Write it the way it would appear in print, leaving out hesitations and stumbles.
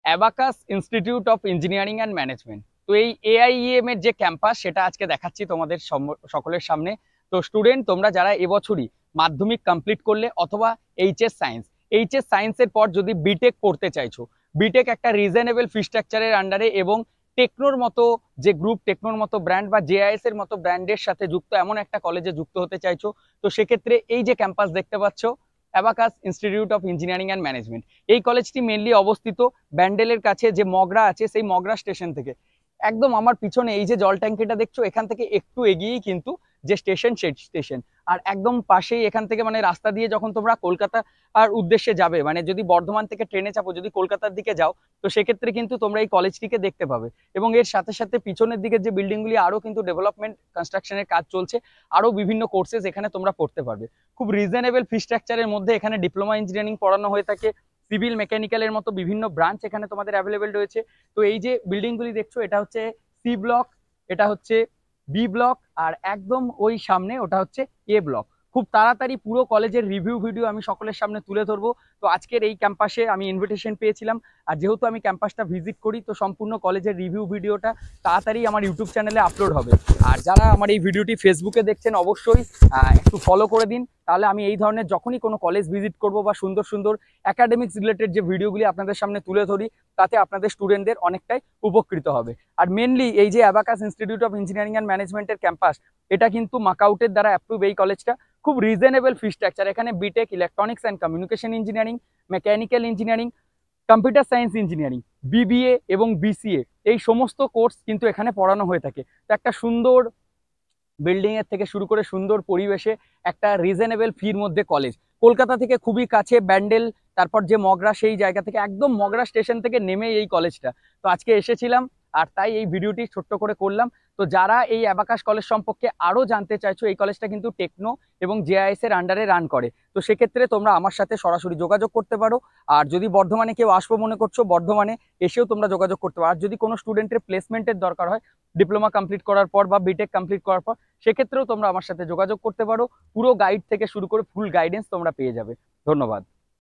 Abacus institute of engineering and management. তো এই এআইইএম এর যে ক্যাম্পাস সেটা আজকে দেখাচ্ছি তোমাদের সকলের সামনে। তো স্টুডেন্ট, তোমরা যারা এবছরই মাধ্যমিক কমপ্লিট করলে অথবা এইচএস সায়েন্সের পর যদি বিটেক করতে চাইছো, বিটেক একটা রিজনেবল ফি স্ট্রাকচারের আন্ডারে এবং টেকনোর মতো যে গ্রুপ, টেকনোর মতো ব্র্যান্ড বা জেআইএস এর মতো ব্র্যান্ডের সাথে যুক্ত এমন একটা কলেজে যুক্ত হতে চাইছো, তো সেক্ষেত্রে এই যে ক্যাম্পাস দেখতে পাচ্ছ, abacus institute of engineering and management, এই কলেজটি মেনলি অবস্থিত ব্যান্ডেলের কাছে যে মগরা আছে সেই মগরা স্টেশন থেকে একদম আমার পিছনে এই যে জল ট্যাঙ্কিটা দেখছো এখান থেকে একটু এগিয়েই কিন্তু যে স্টেশন সেই স্টেশন। আর একদম পাশেই এখান থেকে মানে রাস্তা দিয়ে যখন তোমরা কলকাতা আর উদ্দেশ্যে যাবে, মানে যদি বর্ধমান থেকে ট্রেনে চাপো যদি কলকাতার দিকে যাও, তো সেক্ষেত্রে কিন্তু তোমরা এই কলেজটিকে দেখতে পাবে। এবং এর সাথে সাথে পিছনের দিকে যে বিল্ডিংগুলি আরো কিন্তু ডেভেলপমেন্ট কনস্ট্রাকশনের কাজ চলছে, আরো বিভিন্ন কোর্সেস এখানে তোমরা পড়তে পারবে খুব রিজনেবল ফি স্ট্রাকচারের মধ্যে। এখানে ডিপ্লোমা ইঞ্জিনিয়ারিং পড়ানো হয়ে থাকে, সিভিল মেকানিক্যালের মতো বিভিন্ন ব্রাঞ্চ এখানে তোমাদের অ্যাভেলেবেল রয়েছে। তো এই যে বিল্ডিংগুলি দেখছো এটা হচ্ছে সি ব্লক, এটা হচ্ছে বি ব্লক, আর একদম ওই সামনে ওটা হচ্ছে এ ব্লক। খুব তাড়াতাড়ি পুরো কলেজের রিভিউ ভিডিও আমি সকলের সামনে তুলে ধরবো। তো আজকের এই ক্যাম্পাসে আমি ইনভিটেশন পেয়েছিলাম, আর যেহেতু আমি ক্যাম্পাসটা ভিজিট করি, তো সম্পূর্ণ কলেজের রিভিউ ভিডিওটা তাড়াতাড়ি আমার ইউটিউব চ্যানেলে আপলোড হবে। আর যারা আমার এই ভিডিওটি ফেসবুকে দেখছেন অবশ্যই একটু ফলো করে দিন, তাহলে আমি এই ধরনের যখনই কোনো কলেজ ভিজিট করব বা সুন্দর সুন্দর একাডেমিক্স রিলেটেড যে ভিডিওগুলি আপনাদের সামনে তুলে ধরি, তাতে আপনাদের স্টুডেন্টদের অনেকটাই উপকৃত হবে। আর মেনলি এই যে abacus institute of engineering and ম্যানেজমেন্টের ক্যাম্পাস, এটা কিন্তু মাকআউটের দ্বারা অ্যাপ্রুভ এই কলেজটা। খুব রিজনেবল ফি স্ট্রাকচার, এখানে BTech, electronics and communication engineering, mechanical engineering, computer science engineering, BBA এবং বিসিএ, এই সমস্ত কোর্স কিন্তু এখানে পড়ানো হয়ে থাকে। তো একটা সুন্দর বিল্ডিং এর থেকে শুরু করে সুন্দর পরিবেশে একটা রিজনেবল ফির মধ্যে কলেজ, কলকাতা থেকে খুবই কাছে ব্যান্ডেল, তারপর যে মগরা সেই জায়গা থেকে একদম মগরা স্টেশন থেকে নেমে এই কলেজটা। তো আজকে এসেছিলাম আর তাই এই ভিডিওটি ছোট্ট করে করলাম। তো যারা এই অ্যাবাকাস কলেজ সম্পর্কে আরো জানতে চাইছো, এই কলেজটা কিন্তু টেকনো এবং জেআইএস এর আন্ডারে রান করে। তো সেক্ষেত্রে তোমরা আমার সাথে সরাসরি যোগাযোগ করতে পারো। আর যদি বর্ধমানে কেউ আসবো মনে করছো, বর্ধমানে এসেও তোমরা যোগাযোগ করতে পারো। আর যদি কোনো স্টুডেন্টের প্লেসমেন্টের দরকার হয় ডিপ্লোমা কমপ্লিট করার পর বা বিটেক কমপ্লিট করার পর, সেক্ষেত্রেও তোমরা আমার সাথে যোগাযোগ করতে পারো। পুরো গাইড থেকে শুরু করে ফুল গাইডেন্স তোমরা পেয়ে যাবে। ধন্যবাদ।